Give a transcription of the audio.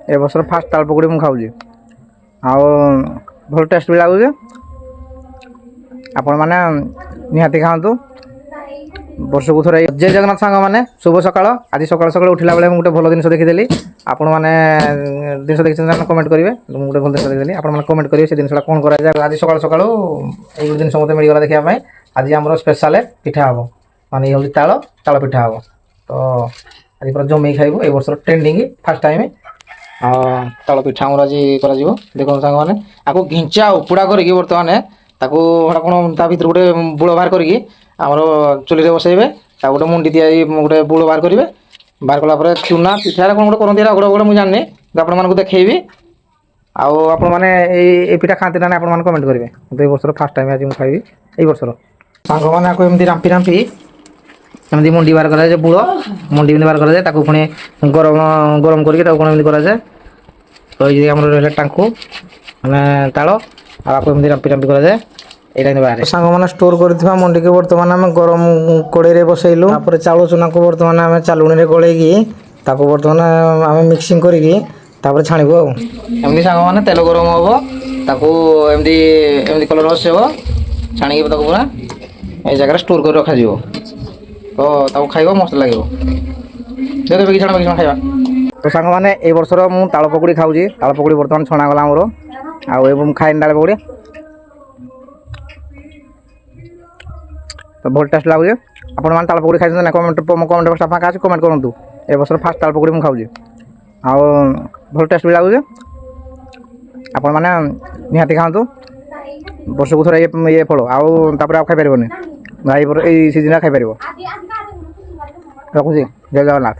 ए वर्ष फास्ट ताल पकड़ी मु खाऊँ आउ भल टेस्ट भी लगुच आपण मैंने निहाती खातु वर्ष को थोड़े जय जगन्नाथ सांग मैंने शुभ सकाळ आज सकाळ सकाळ उठला बेले गोटे भल जिन देखीदेली आपण मैंने जिन देखी कमेंट करेंगे गोटे भल जिन देखी आप कमेंट करेंगे से जिनसा कौन कराए आज सकाळ सकाळ ये जिन मत मिलगला देखा आज आम स्पेशल पिठा हम माने ये ताल ताल पिठा हम तो आज पूरा जमी खाइबू ए वर्ष ट्रेंडिंग फास्ट टाइम ताल पिठा आम आज कर देखो सांग मैंने आपको घिंचा उपुड़ा करके बर्तमान ताको कौन ता भर गोटे बुड़ बाहर करके आमर चुली बसैबे गोटे मुंडी दिया गोटे बुड़ बाहर करेंगे बाहर कलापर चूना पिठा कौन गोटे करते गोटे गोटे मुझे जानी आपको देखी आपण मैंने पिठा खाती ना आप कमेंट करेंगे तो ये वर्ष फास्ट टाइम आज मुझे खाइबी ये वर्ष सांग मैंने आपको एमती रांपी रांपी एमती मुंडी बाहर कराए बुड़ मुंडी बाहर कराए पुणी गरम गरम करके कराए तो ये आम रहा टांकू मैंने ताल आपको एमती रांपी रांपी कराए यहाँ बाहर सांग मैंने स्टोर कर मंडी के बर्तमान आम गरम कड़े बसैलु चाउल चूना को बर्तमान आम चालुणी गलैकी बर्तमान आम मिक्सिंग करके छाणबू आमती सांग मैंने तेल गरम हम ताकू एमती कलर बसब छाणी पूरा ये जगह स्टोर कर रखा तो खाइब मस्त लगे देखो बेगी छाण खाइबा तो सांग मैंने ए वर्षर मु ताल पकड़ी खाऊँ ताल पकड़ी बर्तमान छणा गला मोर आउ खाए ताल पकड़ी तो बहुत टेस्ट लगुच आप ताल पकड़ी खाई ना कमेंट कमेंट बक्स फाँका अच्छे कमेंट करूँ ए वर्ष फास्ट ताल पकड़ी मुझे खाऊँ आउ बहुत टेस्ट भी लगुच आपण मैंने निहाती खातु वर्ष को थोड़े ये फल आउ खाई पारे भाई ये सीजन खाई पार रखुची जय जगन्नाथ।